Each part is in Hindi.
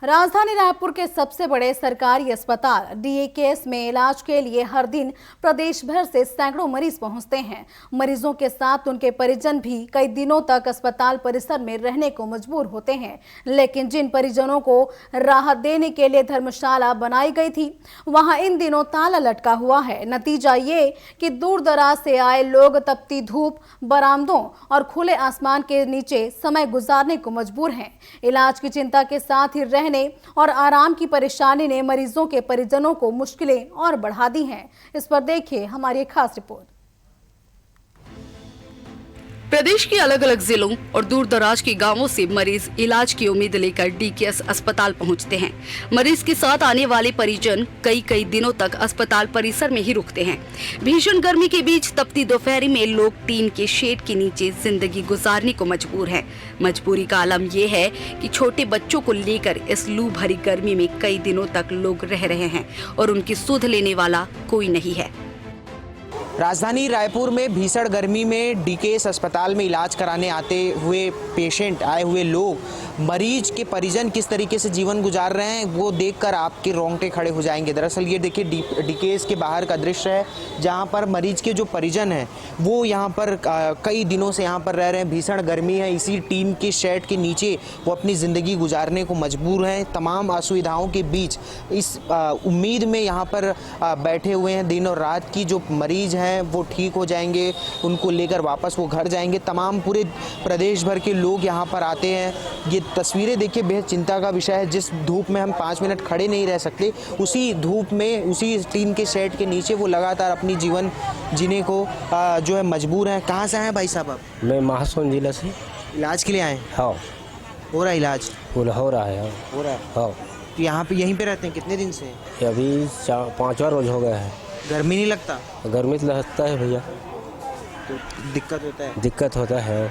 राजधानी रायपुर के सबसे बड़े सरकारी अस्पताल डीकेएस में इलाज के लिए हर दिन प्रदेश भर से सैकड़ों मरीज पहुंचते हैं। मरीजों के साथ उनके परिजन भी कई दिनों तक अस्पताल परिसर में रहने को मजबूर होते हैं, लेकिन जिन परिजनों को राहत देने के लिए धर्मशाला बनाई गई थी, वहां इन दिनों ताला लटका हुआ है। नतीजा ये कि दूर दराज से आए लोग तपती धूप, बरामदों और खुले आसमान के नीचे समय गुजारने को मजबूर हैं। इलाज की चिंता के साथ ही रहने और आराम की परेशानी ने मरीजों के परिजनों को मुश्किलें और बढ़ा दी हैं। इस पर देखिए हमारी एक खास रिपोर्ट। प्रदेश के अलग अलग जिलों और दूर दराज के गांवों से मरीज इलाज की उम्मीद लेकर डीकेएस अस्पताल पहुंचते हैं। मरीज के साथ आने वाले परिजन कई दिनों तक अस्पताल परिसर में ही रुकते हैं। भीषण गर्मी के बीच तपती दोपहरी में लोग टीन के शेड के नीचे जिंदगी गुजारने को मजबूर हैं। मजबूरी का आलम यह है कि छोटे बच्चों को लेकर इस लू भरी गर्मी में कई दिनों तक लोग रह रहे हैं और उनकी सुध लेने वाला कोई नहीं है। राजधानी रायपुर में भीषण गर्मी में डीकेएस अस्पताल में इलाज कराने आते हुए पेशेंट, आए हुए लोग, मरीज के परिजन किस तरीके से जीवन गुजार रहे हैं वो देखकर आपके रोंगटे खड़े हो जाएंगे। दरअसल ये देखिए डीकेएस के बाहर का दृश्य है, जहां पर मरीज के जो परिजन हैं वो यहां पर कई दिनों से यहां पर रह रहे हैं। भीषण गर्मी है, इसी टीन के शेड के नीचे वो अपनी ज़िंदगी गुजारने को मजबूर हैं। तमाम असुविधाओं के बीच इस उम्मीद में यहाँ पर बैठे हुए हैं दिन और रात की जो मरीज हैं वो ठीक हो जाएंगे, उनको लेकर वापस वो घर जाएंगे। तमाम पूरे प्रदेश भर के लोग यहाँ पर आते हैं। ये तस्वीरें देखिए बेहद चिंता का विषय है। जिस धूप में हम 5 मिनट खड़े नहीं रह सकते, उसी धूप में, उसी टीन के शेड के नीचे वो लगातार अपनी जीवन जीने को जो है मजबूर हैं। कहाँ से आए हैं भाई साहब आप? मैं महासोन जिला से। इलाज के लिए आए? हाँ। हो रहा है इलाज? हो रहा है। हो रहा है। हाँ। तो यहाँ पे यहीं पे रहते हैं कितने दिन से? अभी 5वां रोज हो गया है। गर्मी नहीं लगता? गर्मी तो लगता है भैया, तो दिक्कत होता है? दिक्कत होता है।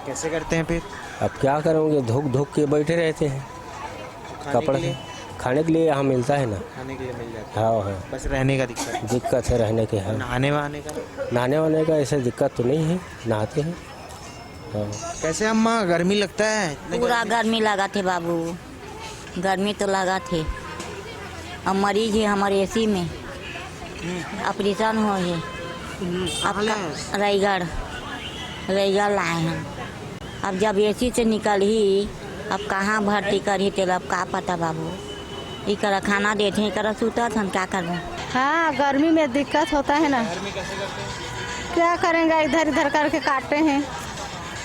कैसे करते हैं फिर? अब क्या करोगे, धूप के बैठे रहते हैं। कपड़ा खाने के लिए यहाँ मिलता है ना, खाने के लिए मिल जाता है। हाँ। बस रहने का दिक्कत है, रहने के है। नहाने वाने का ऐसे दिक्कत तो नहीं है, नहाते हैं। हाँ। कैसे अम्मा, गर्मी लगता है? पूरा गर्मी लगा थे बाबू, गर्मी तो लगा थे। अब मरीज है हमारे एसी में, ऑपरेशन हो है। अब रायगढ़ लाए हैं। अब जब एसी से निकल ही, अब कहाँ भर्ती करी थे, अब का पता बाबू। इकरा खाना देते हैं, इकरा सूता था, क्या करना। हाँ, गर्मी में दिक्कत होता है ना। क्या करेंगे, इधर इधर करके काटते हैं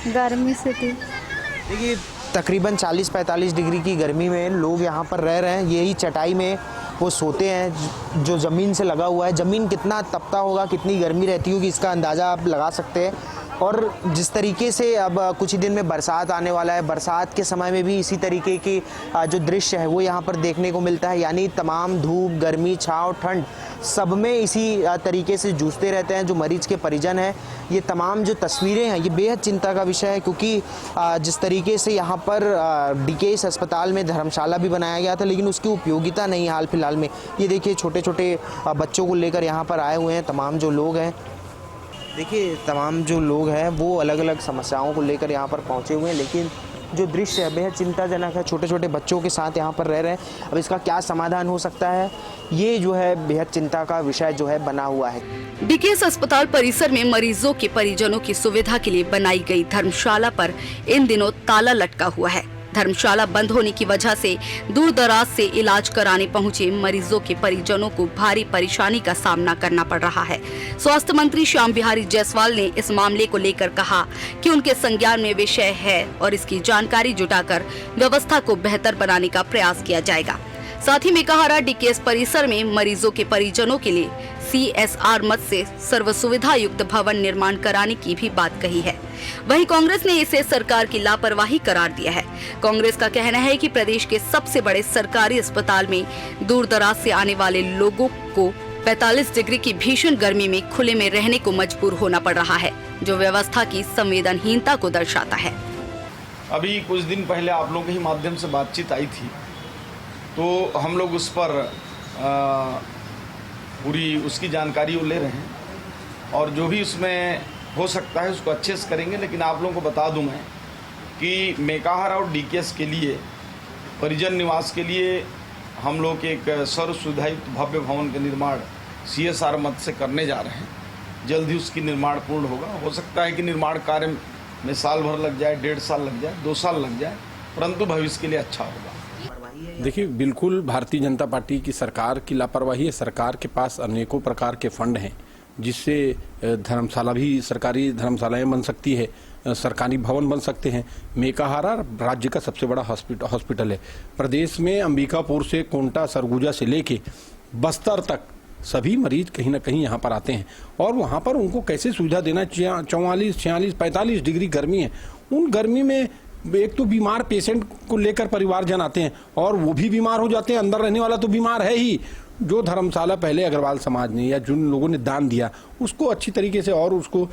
गर्मी से। देखिए तकरीबन 40-45 डिग्री की गर्मी में लोग यहाँ पर रह रहे हैं। यही चटाई में वो सोते हैं जो ज़मीन से लगा हुआ है। ज़मीन कितना तपता होगा, कितनी गर्मी रहती होगी, इसका अंदाज़ा आप लगा सकते हैं। और जिस तरीके से अब कुछ ही दिन में बरसात आने वाला है, बरसात के समय में भी इसी तरीके की जो दृश्य है वो यहाँ पर देखने को मिलता है। यानी तमाम धूप, गर्मी, छाँव, ठंड, सब में इसी तरीके से जूझते रहते हैं जो मरीज के परिजन हैं। ये तमाम जो तस्वीरें हैं ये बेहद चिंता का विषय है, क्योंकि जिस तरीके से यहाँ पर डीकेएस अस्पताल में धर्मशाला भी बनाया गया था, लेकिन उसकी उपयोगिता नहीं हाल फिलहाल में। ये देखिए छोटे छोटे बच्चों को लेकर यहाँ पर आए हुए हैं तमाम जो लोग हैं। देखिए तमाम जो लोग हैं वो अलग अलग समस्याओं को लेकर यहाँ पर पहुँचे हुए हैं, लेकिन जो दृश्य है बेहद चिंताजनक है। छोटे छोटे बच्चों के साथ यहाँ पर रह रहे हैं। अब इसका क्या समाधान हो सकता है, ये जो है बेहद चिंता का विषय जो है बना हुआ है। डीकेएस अस्पताल परिसर में मरीजों के परिजनों की सुविधा के लिए बनाई गई धर्मशाला पर इन दिनों ताला लटका हुआ है। धर्मशाला बंद होने की वजह से दूर दराज से इलाज कराने पहुंचे मरीजों के परिजनों को भारी परेशानी का सामना करना पड़ रहा है। स्वास्थ्य मंत्री श्याम बिहारी जायसवाल ने इस मामले को लेकर कहा कि उनके संज्ञान में विषय है और इसकी जानकारी जुटाकर व्यवस्था को बेहतर बनाने का प्रयास किया जाएगा। साथ ही में कहा डीकेएस परिसर में मरीजों के परिजनों के लिए CSR मद से सर्व सुविधा युक्त भवन निर्माण कराने की भी बात कही है। वहीं कांग्रेस ने इसे सरकार की लापरवाही करार दिया है। कांग्रेस का कहना है कि प्रदेश के सबसे बड़े सरकारी अस्पताल में दूर दराज से आने वाले लोगों को 45 डिग्री की भीषण गर्मी में खुले में रहने को मजबूर होना पड़ रहा है, जो व्यवस्था की संवेदनहीनता को दर्शाता है। अभी कुछ दिन पहले आप लोगों के ही माध्यम से बातचीत आई थी, तो हम लोग उस पर पूरी उसकी जानकारी ले रहे हैं और जो भी उसमें हो सकता है उसको अच्छे से करेंगे। लेकिन आप लोगों को बता दूं मैं कि मेकाहारा और डीकेएस के लिए परिजन निवास के लिए हम लोग एक सर्व सुविधायुक्त भव्य भवन का निर्माण CSR मद से करने जा रहे हैं। जल्द ही उसकी निर्माण पूर्ण होगा। हो सकता है कि निर्माण कार्य में साल भर लग जाए, 1.5 साल लग जाए, 2 साल लग जाए, परंतु भविष्य के लिए अच्छा होगा। देखिए, बिल्कुल भारतीय जनता पार्टी की सरकार की लापरवाही है। सरकार के पास अनेकों प्रकार के फंड हैं जिससे धर्मशाला भी सरकारी धर्मशालाएं बन सकती है, सरकारी भवन बन सकते हैं। मेकाहारा राज्य का सबसे बड़ा हॉस्पिटल है। प्रदेश में अंबिकापुर से कोंटा सरगुजा से लेके बस्तर तक सभी मरीज कहीं ना कहीं यहाँ पर आते हैं और वहाँ पर उनको कैसे सुविधा देना। 44, 46, 45 डिग्री गर्मी है। उन गर्मी में एक तो बीमार पेशेंट को लेकर परिवारजन आते हैं और वो भी बीमार हो जाते हैं। अंदर रहने वाला तो बीमार है ही। जो धर्मशाला पहले अग्रवाल समाज ने या जिन लोगों ने दान दिया उसको अच्छी तरीके से और उसको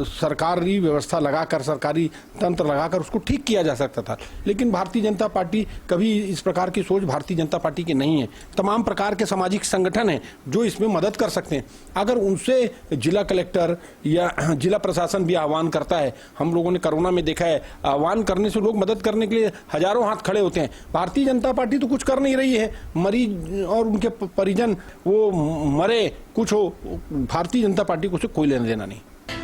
सरकारी व्यवस्था लगाकर, सरकारी तंत्र लगाकर उसको ठीक किया जा सकता था। लेकिन भारतीय जनता पार्टी कभी इस प्रकार की सोच भारतीय जनता पार्टी की नहीं है। तमाम प्रकार के सामाजिक संगठन हैं जो इसमें मदद कर सकते हैं। अगर उनसे जिला कलेक्टर या जिला प्रशासन भी आह्वान करता है, हम लोगों ने कोरोना में देखा है, आह्वान करने से लोग मदद करने के लिए हजारों हाथ खड़े होते हैं। भारतीय जनता पार्टी तो कुछ कर नहीं रही है। मरीज और उनके परिजन वो मरे कुछ हो, भारतीय जनता पार्टी को कोई लेना देना नहीं।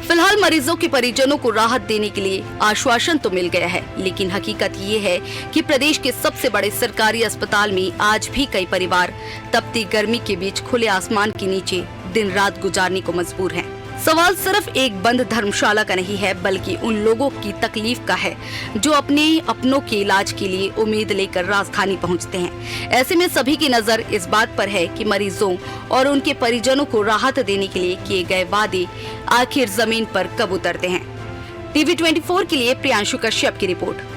फिलहाल मरीजों के परिजनों को राहत देने के लिए आश्वासन तो मिल गया है, लेकिन हकीकत ये है कि प्रदेश के सबसे बड़े सरकारी अस्पताल में आज भी कई परिवार तपती गर्मी के बीच खुले आसमान के नीचे दिन रात गुजारने को मजबूर हैं। सवाल सिर्फ एक बंद धर्मशाला का नहीं है, बल्कि उन लोगों की तकलीफ का है जो अपने अपनों के इलाज के लिए उम्मीद लेकर राजधानी पहुंचते हैं। ऐसे में सभी की नजर इस बात पर है कि मरीजों और उनके परिजनों को राहत देने के लिए किए गए वादे आखिर जमीन पर कब उतरते हैं। TV24 के लिए प्रियांशु कश्यप की रिपोर्ट।